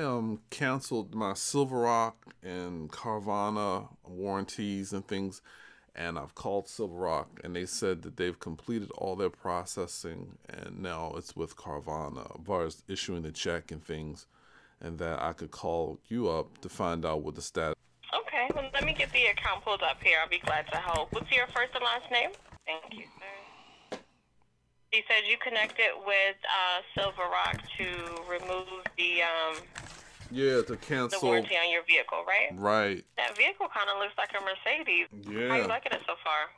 I canceled my Silverrock and Carvana warranties and things, and I've called Silverrock, and they said that they've completed all their processing, and now it's with Carvana as far as issuing the check and things, and that I could call you up to find out what the status. Okay, well, let me get the account pulled up here. I'll be glad to help. What's your first and last name? Thank you, sir. You said you connected with Silverrock to remove the Yeah, to the cancel. warranty on your vehicle, right? Right. That vehicle kind of looks like a Mercedes. Yeah. How you liking it so far?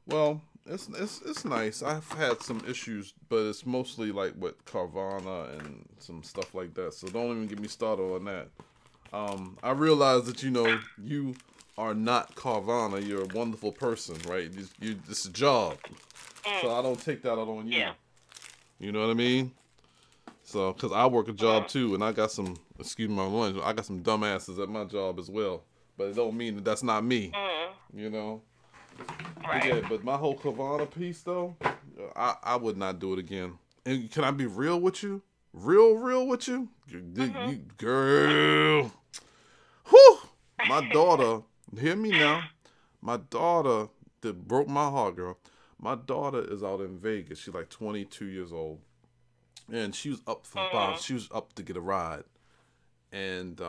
Well, it's nice. I've had some issues, but it's mostly like with Carvana and some stuff like that. So don't even get me started on that. I realize that you are not Carvana. You're a wonderful person, right? It's a job, so I don't take that out on you. Yeah. You know what I mean? So, cause I work a job too, and I got some, excuse my language, I got some dumbasses at my job as well. But it don't mean that that's not me. You know. Right. Yeah, but my whole Carvana piece though, I would not do it again. And can I be real with you? Real with you? You girl. Whew! My daughter, hear me now. My daughter that broke my heart, girl. My daughter is out in Vegas. She's like 22 years old. And she was up for she was up to get a ride. And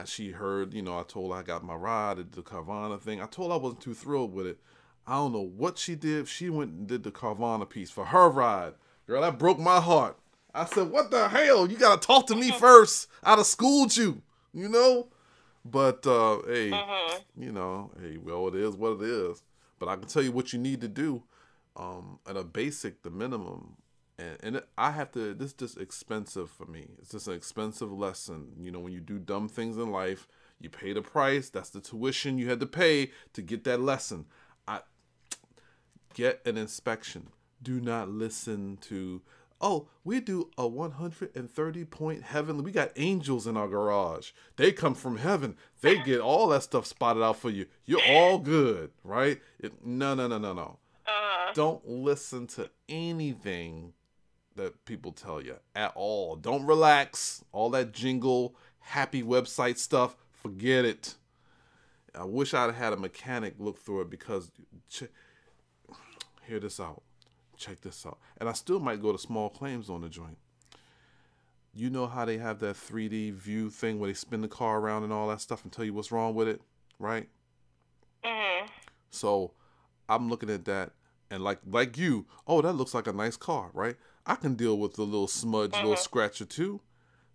she heard, I told her I got my ride at the Carvana thing. I told her I wasn't too thrilled with it. I don't know what she did. She went and did the Carvana piece for her ride. Girl, that broke my heart. I said, what the hell? You got to talk to me first. I'd have schooled you, But, hey, hey, well, it is what it is. But I can tell you what you need to do at a basic, the minimum. And I have to, this is just expensive for me. It's just an expensive lesson. When you do dumb things in life, you pay the price. That's the tuition you had to pay to get that lesson. Get an inspection. Do not listen to, oh, we do a 130-point heavenly. We got angels in our garage. They come from heaven. They get all that stuff spotted out for you. You're all good, right? No. Don't listen to anything that people tell you at all. Don't relax. All that jingle, happy website stuff, forget it. I wish I'd had a mechanic look through it because, hear this out. Check this out. And I still might go to small claims on the joint. You know how they have that 3D view thing where they spin the car around and all that stuff and tell you what's wrong with it, right? So I'm looking at that and like you, oh, that looks like a nice car, right? I can deal with the little smudge, little scratcher too.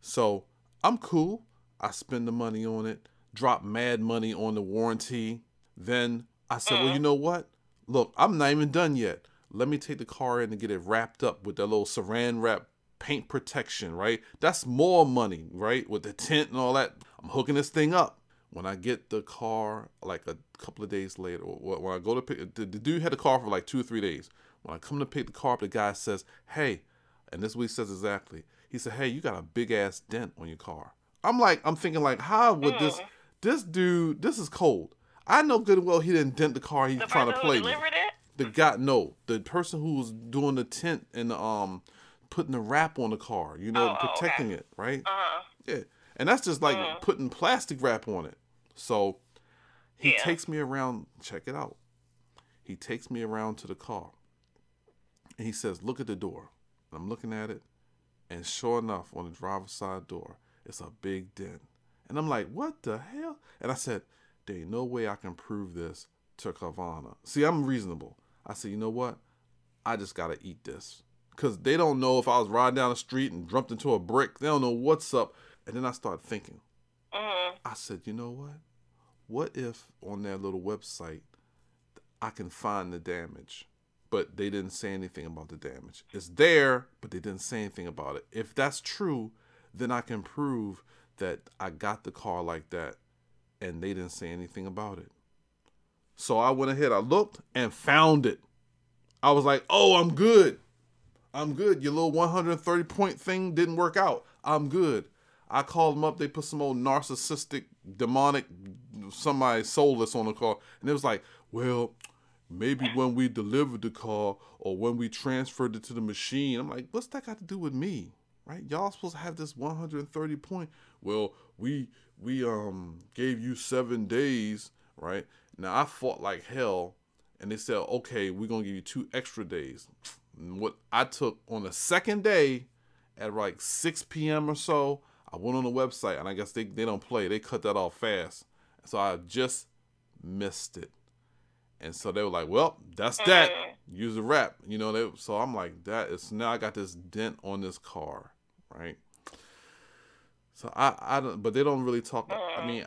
So I'm cool. I spend the money on it, drop mad money on the warranty. Then I said, well, you know what? Look, I'm not even done yet. Let me take the car in and get it wrapped up with that little saran wrap paint protection, right? That's more money, right? With the tint and all that. I'm hooking this thing up. When I get the car, like a couple of days later, when I go to pick, the dude had the car for like 2 or 3 days. When I come to pick the car up, the guy says, hey, and this is what he says exactly. He said, hey, you got a big ass dent on your car. I'm thinking like, how would this dude, this is cold. I know good and well he didn't dent the car. He's trying to play me. The guy, no, the person who was doing the tint and putting the wrap on the car, protecting it, right? Yeah, and that's just like putting plastic wrap on it. So he takes me around. Check it out. He takes me around to the car, and he says, "Look at the door." I'm looking at it, and sure enough, on the driver's side door, it's a big dent. And I'm like, "What the hell?" And I said, "There ain't no way I can prove this to Carvana." See, I'm reasonable. I said, you know what? I just got to eat this. Because they don't know if I was riding down the street and jumped into a brick. They don't know what's up. And then I started thinking. I said, you know what? What if on that little website, I can find the damage? But they didn't say anything about the damage. It's there, but they didn't say anything about it. If that's true, then I can prove that I got the car like that and they didn't say anything about it. So I went ahead, I looked and found it. I was like, oh, I'm good. I'm good. Your little 130-point thing didn't work out. I'm good. I called them up. They put some old narcissistic, demonic, somebody soulless on the car. And it was like, well, maybe when we delivered the car or when we transferred it to the machine. I'm like, what's that got to do with me? right? Y'all supposed to have this 130 point. Well, we gave you 7 days, right? Now I fought like hell, and they said, okay, we're gonna give you 2 extra days. And what I took on the second day at like 6 p.m. or so, I went on the website, and I guess they don't play. They cut that off fast. So I just missed it. And so they were like, well, that's that. Use a wrap. You know, so I'm like, that is, now I got this dent on this car, right? So I don't, but they don't really talk. I mean,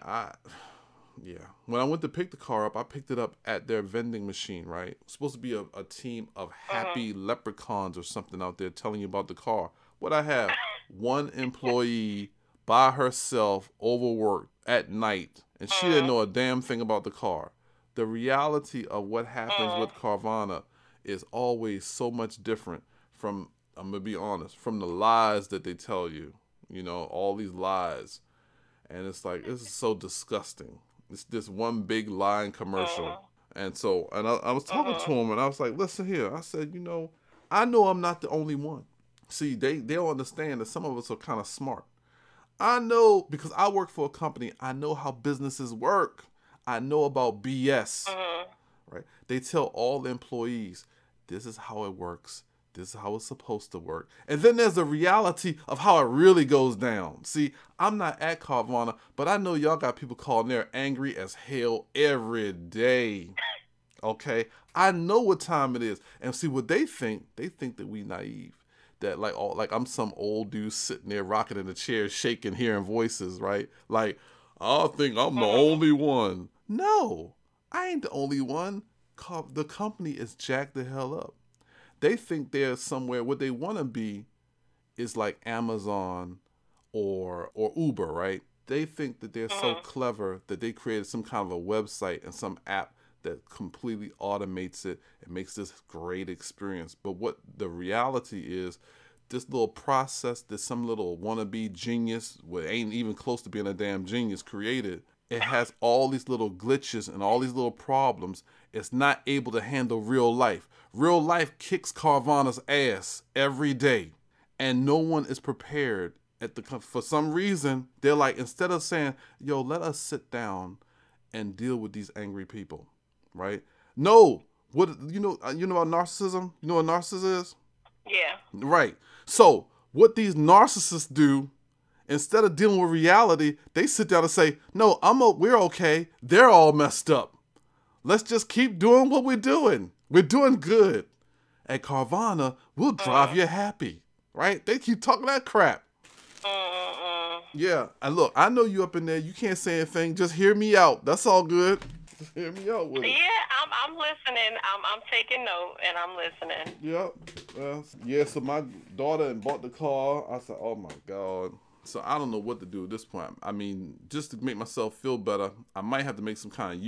yeah. When I went to pick the car up, I picked it up at their vending machine, right? It's supposed to be a team of happy leprechauns or something out there telling you about the car. What I have, one employee by herself, overworked at night, and she didn't know a damn thing about the car. The reality of what happens with Carvana is always so much different from, I'm going to be honest, from the lies that they tell you. You know, all these lies. And it's like, this is so disgusting. It's this one big lying commercial. And so, and I was talking to him, and I was like, listen here. I said, you know I'm not the only one. See, they don't understand that some of us are kind of smart. I know, because I work for a company, I know how businesses work. I know about BS, right? They tell all the employees, this is how it works. This is how it's supposed to work. And then there's the reality of how it really goes down. See, I'm not at Carvana, but I know y'all got people calling there angry as hell every day. Okay? I know what time it is. And see, what they think that we naive. That like I'm some old dude sitting there rocking in a chair, shaking, hearing voices, right? Like, I think I'm the only one. No, I ain't the only one. The company is jacked the hell up. They think they're somewhere. What they want to be is like Amazon or Uber, right? They think that they're so clever that they created some kind of a website and some app that completely automates it and makes this great experience. But what the reality is, this little process that some little wannabe genius, what ain't even close to being a damn genius, created, it has all these little glitches and all these little problems. It's not able to handle real life. Real life kicks Carvana's ass every day, and no one is prepared. For some reason, they're like, instead of saying, yo, let us sit down and deal with these angry people, right? No, what you know about narcissism? You know what narcissism is? Yeah. Right. So what these narcissists do, instead of dealing with reality, they sit down and say, no, we're okay. They're all messed up. Let's just keep doing what we're doing. We're doing good. At Carvana, we'll drive you happy, right? They keep talking that crap. Yeah, and look, I know you up in there. You can't say anything. Just hear me out. That's all good. Just hear me out with it. Yeah, I'm listening. I'm taking note, and I'm listening. Yep. Yeah, so my daughter bought the car. I said, oh, my God. So I don't know what to do at this point. I mean, just to make myself feel better, I might have to make some kind of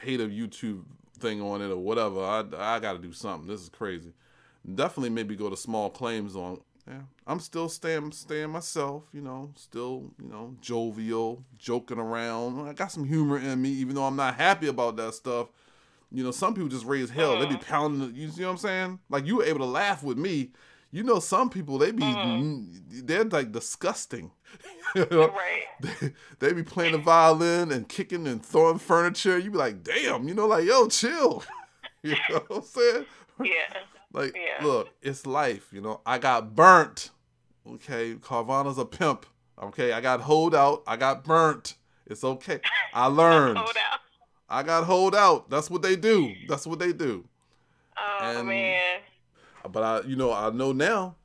hate of YouTube thing on it or whatever. I got to do something. This is crazy. Definitely maybe go to small claims on. Yeah, I'm still staying myself, still, jovial, joking around. I got some humor in me, even though I'm not happy about that stuff. Some people just raise hell. They be pounding, you see what I'm saying? Like, you were able to laugh with me. Some people, they're like disgusting. Right. They be playing the violin and kicking and throwing furniture. You be like, damn, like, yo, chill. You know what I'm saying? Yeah. Like, look, it's life, I got burnt. Okay, Carvana's a pimp. Okay, I got hold out. I got burnt. It's okay. I learned. Hold out. I got hold out. That's what they do. Oh, man. But I know now.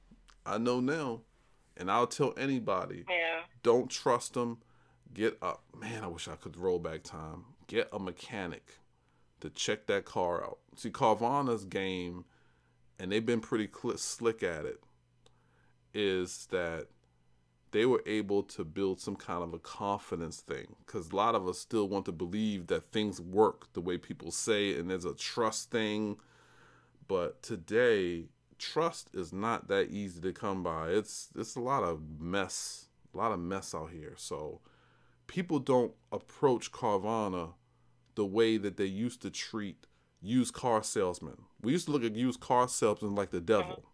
And I'll tell anybody. Yeah. Don't trust them. Man, I wish I could roll back time. Get a mechanic to check that car out. See, Carvana's game, and they've been pretty slick at it, is that they were able to build some kind of a confidence thing. Because a lot of us still want to believe that things work the way people say, and there's a trust thing. But today, trust is not that easy to come by. It's a lot of mess out here. So people don't approach Carvana the way that they used to treat used car salesmen. We used to look at used car salesmen like the devil.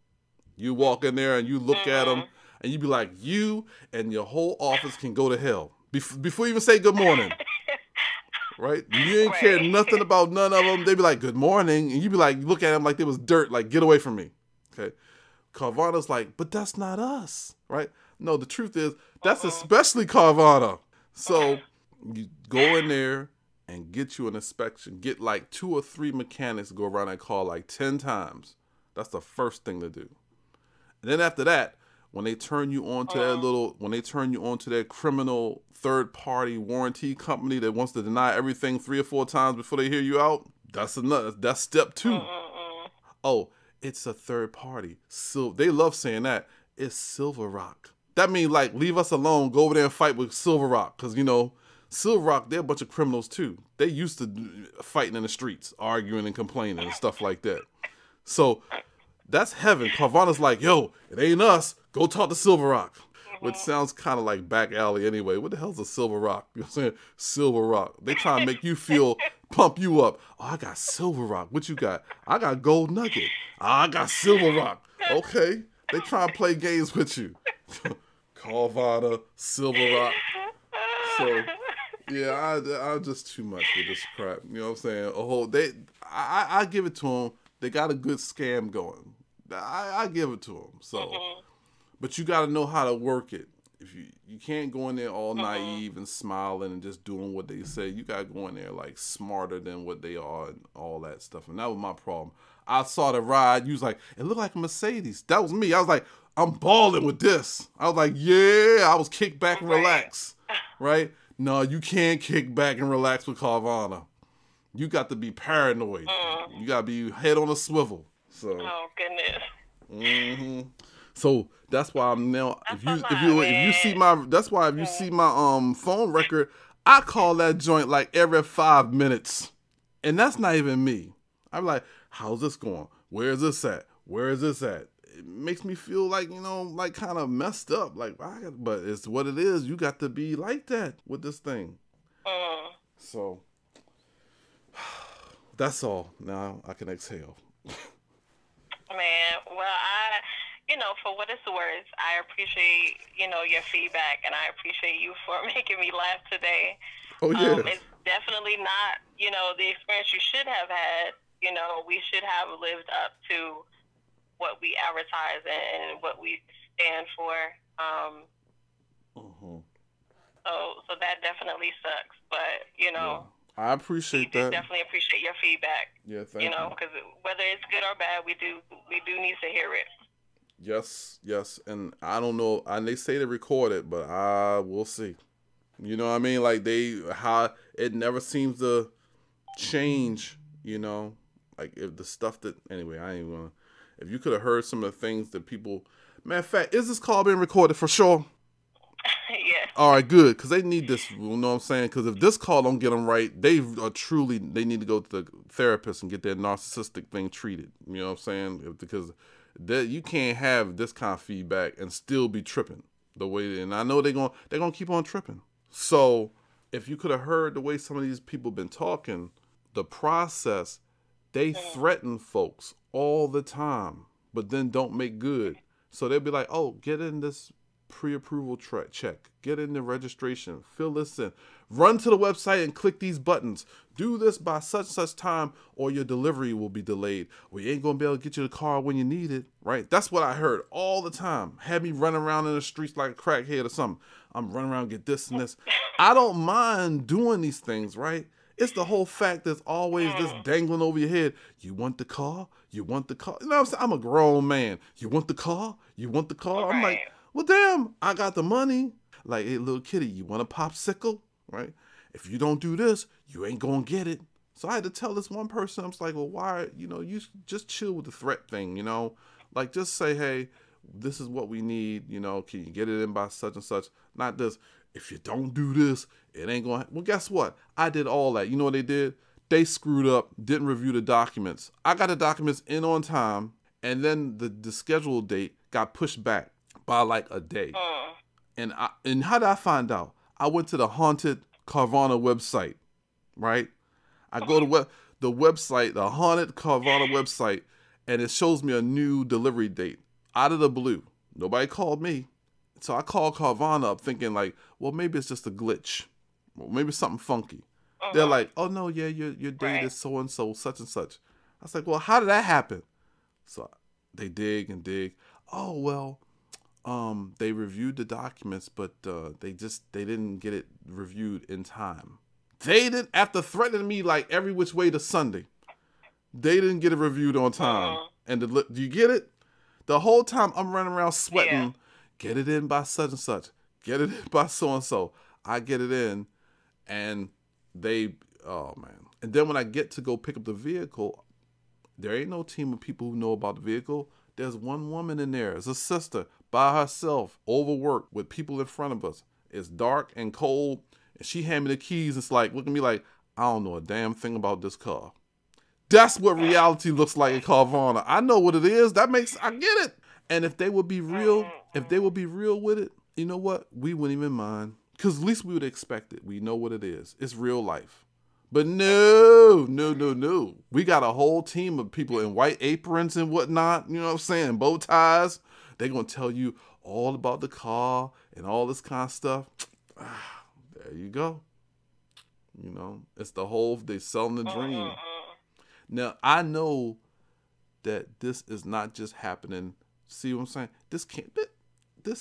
You walk in there and you look at them. And you'd be like, you and your whole office can go to hell. Before you even say good morning. Right? You ain't care nothing about none of them. They'd be like, good morning. And you'd be like, look at them like they was dirt. Like, get away from me. Okay? Carvana's like, but that's not us. Right? No, the truth is, that's especially Carvana. So you go in there and get you an inspection. Get like 2 or 3 mechanics go around that car like 10 times. That's the first thing to do. And then after that, when they turn you on to their criminal third-party warranty company that wants to deny everything 3 or 4 times before they hear you out, that's step 2. Oh, it's a third party. So they love saying that. It's Silver Rock. That means like, leave us alone. Go over there and fight with Silver Rock. Because, you know, Silver Rock, they're a bunch of criminals too. They used to fighting in the streets, arguing and complaining and stuff like that. So that's heaven. Carvana's like, yo, it ain't us. Go talk to Silver Rock. Which sounds kind of like back alley anyway. What the hell's a Silver Rock? You know what I'm saying? Silver Rock. They try to make you feel, pump you up. Oh, I got Silver Rock. What you got? I got Gold Nugget. I got Silver Rock. Okay. They try to play games with you. Carvana, Silver Rock. So, yeah, I'm just too much with this crap. You know what I'm saying? I give it to them. They got a good scam going. I give it to them. So, but you got to know how to work it. If you can't go in there all naive and smiling and just doing what they say. You got to go in there like smarter than what they are and all that stuff. And that was my problem. I saw the ride. You was like, it looked like a Mercedes. That was me. I was like, I'm balling with this. I was like, yeah. I was kick back and relax. Right? No, you can't kick back and relax with Carvana. You got to be paranoid. You got to be head on a swivel. So. Oh goodness. So that's why I'm now. If you see my phone record, I call that joint like every 5 minutes, and that's not even me. I'm like, how's this going? Where is this at? Where is this at? It makes me feel like, you know, like kind of messed up. Like, but it's what it is. You got to be like that with this thing. So that's all. Now I can exhale. Man, well, for what it's worth, I appreciate, your feedback, and I appreciate you for making me laugh today. Oh, yeah. It's definitely not, the experience you should have had. We should have lived up to what we advertise and what we stand for. So that definitely sucks, but, Yeah. I appreciate that. Definitely appreciate your feedback. Yeah, thank you. Because whether it's good or bad, we do need to hear it. Yes, and I don't know, and they say they record it, but we'll see. You know what I mean? Like how it never seems to change, like if the stuff that, anyway, I ain't gonna, if you could have heard some of the things that people, matter of fact, is this call being recorded for sure? Yeah. All right, good, because they need this, you know what I'm saying? Because if this call don't get them right, they need to go to the therapist and get their narcissistic thing treated. You know what I'm saying? Because you can't have this kind of feedback and still be tripping the way, and I know they're gonna keep on tripping. So if you could have heard the way some of these people been talking, the process, they threaten folks all the time, but then don't make good. So they'll be like, oh, get in this pre-approval check, get in the registration, fill this in, run to the website and click these buttons, do this by such time or your delivery will be delayed, or you ain't gonna be able to get you the car when you need it. Right? That's what I heard all the time. Had me running around in the streets like a crackhead or something. I'm running around, get this and this. I don't mind doing these things, right? It's the whole fact that's always this dangling over your head. You want the car? You want the car? You know what I'm saying? I'm a grown man. You want the car? You want the car? I'm like, well, damn, I got the money. Like, hey, little kitty, you want a popsicle? Right? If you don't do this, you ain't going to get it. So I had to tell this one person, I was like, well, why, you just chill with the threat thing, Like, just say, hey, this is what we need, can you get it in by such and such? Not this, if you don't do this, it ain't going to, well, guess what? I did all that. You know what they did? They screwed up, didn't review the documents. I got the documents in on time, and then the scheduled date got pushed back by like a day. And how did I find out? I went to the haunted Carvana website, right? I go to the website, the haunted Carvana website, and it shows me a new delivery date out of the blue. Nobody called me. So I called Carvana up thinking like, well, maybe it's just a glitch. Well, maybe it's something funky. They're like, oh no, yeah, your date is so and so, such and such. I was like, well, how did that happen? So they dig and dig. Oh well, they reviewed the documents, but they didn't get it reviewed in time. They didn't, after threatening me like every which way to Sunday. They didn't get it reviewed on time. And do you get it? The whole time I'm running around sweating. Yeah. Get it in by such and such. Get it in by so and so. I get it in, and oh man. And then when I get to go pick up the vehicle, there ain't no team of people who know about the vehicle. There's one woman in there. It's a sister by herself, overworked with people in front of us. It's dark and cold, and she handed me the keys. It's like, look at me like, I don't know a damn thing about this car. That's what reality looks like at Carvana. I know what it is. I get it. And if they would be real, with it, you know what? We wouldn't even mind. Because at least we would expect it. We know what it is. It's real life. But no. We got a whole team of people in white aprons and whatnot. You know what I'm saying? Bow ties. They're going to tell you all about the car and all this kind of stuff. There you go. You know, it's the whole, they selling the dream. Now, I know that this is not just happening. See what I'm saying? This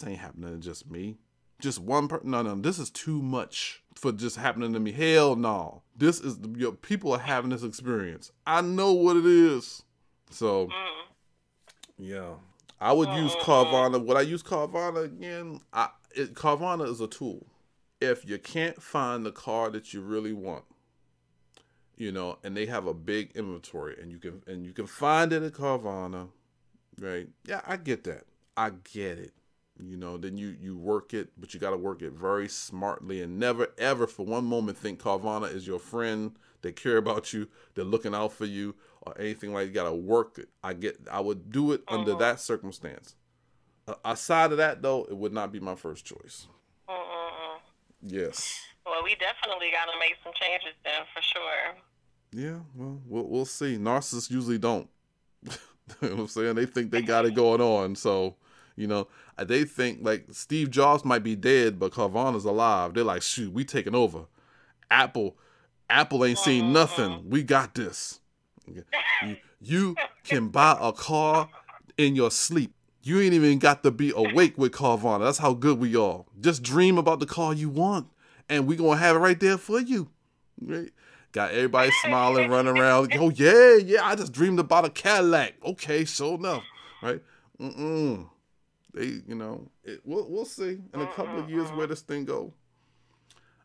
ain't happening to just me. Just one person. No, this is too much for just happening to me. Hell no. This is, people are having this experience. I know what it is. So, yeah. I would use Carvana. Would I use Carvana again? Carvana is a tool. If you can't find the car that you really want, you know, and they have a big inventory, and you can find it at Carvana, right? Yeah, I get that. I get it. You know, then you work it, but you got to work it very smartly, and never ever for one moment think Carvana is your friend. They care about you. They're looking out for you or anything like. You got to work it. I would do it under that circumstance. Aside of that, though, it would not be my first choice. Yes. Well, we definitely got to make some changes then, for sure. Yeah, well, we'll see. Narcissists usually don't. You know what I'm saying? They think they got it going on. So, you know, they think like Steve Jobs might be dead, but Carvana's alive. They're like, shoot, we taking over. Apple ain't seen nothing. We got this. You can buy a car in your sleep. You ain't even got to be awake with Carvana. That's how good we are. Just dream about the car you want, and we gonna have it right there for you. Right? Got everybody smiling, running around. Oh yeah, I just dreamed about a Cadillac. Okay, sure enough, right? They, you know, we'll see in a couple of years where this thing go.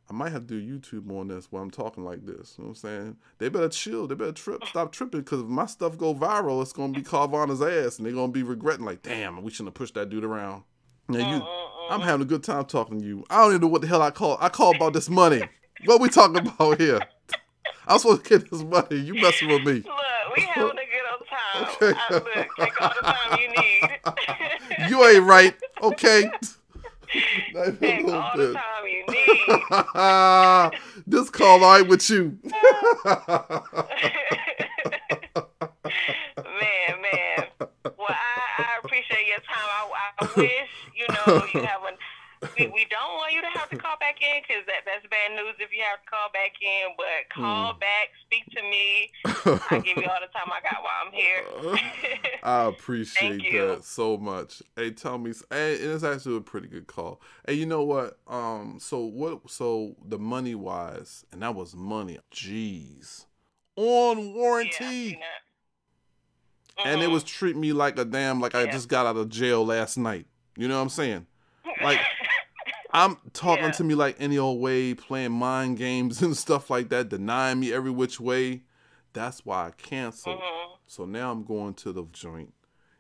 I might have to do YouTube on this while I'm talking like this. You know what I'm saying? They better chill. They better stop tripping, because if my stuff go viral, it's going to be Carvana's ass, and they're going to be regretting like, damn, we shouldn't have pushed that dude around. Now, I'm having a good time talking to you. I don't even know what the hell I call. I call about this money. What we talking about here? I'm supposed to get this money. You messing with me. Look, we having a good old time. Okay. Look, take all the time you need. You ain't right. Okay. Take all the time you need. This call all right with you. Man. Well, I appreciate your time. I wish, you have we don't want you to have to call back in, because that's bad news if you have to call back in. But call back, speak to me. I give you all the time I got while I'm here. I appreciate that so much. Hey, tell me, it's actually a pretty good call. Hey, you know what? So the money wise, and that was money. Jeez, on warranty. Yeah, and it was treating me like a damn, like I just got out of jail last night. You know what I'm saying? Like, I'm talking to me like any old way, playing mind games and stuff like that, denying me every which way. That's why I canceled. So now I'm going to the joint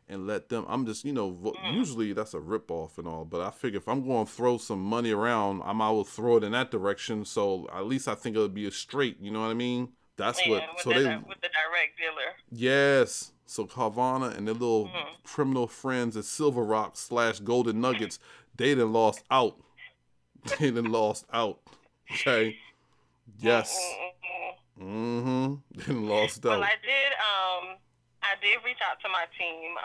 and let them, I'm just, usually that's a ripoff and all, but I figure if I'm going to throw some money around, I might well throw it in that direction. So at least I think it'll be a straight, you know what I mean? That's what, with the direct dealer. Yes. So Carvana and their little criminal friends at Silver Rock / Golden Nuggets, they done lost out. Okay? Yes. They done lost out. Well, I did reach out to my team.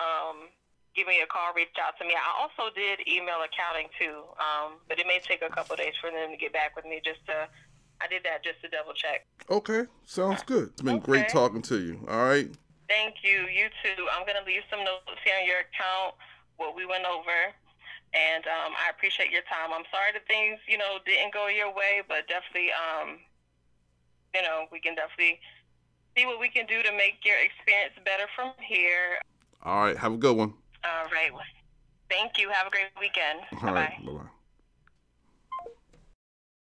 give me a call, reach out to me. I also did email accounting too, but it may take a couple of days for them to get back with me. I did that just to double check. Okay, sounds good. It's been great talking to you. All right. Thank you. You too. I'm gonna leave some notes here on your account, what we went over, and I appreciate your time. I'm sorry that things, didn't go your way, but definitely, we can definitely see what we can do to make your experience better from here. All right. Have a good one. All right. Thank you. Have a great weekend. All right. Bye-bye.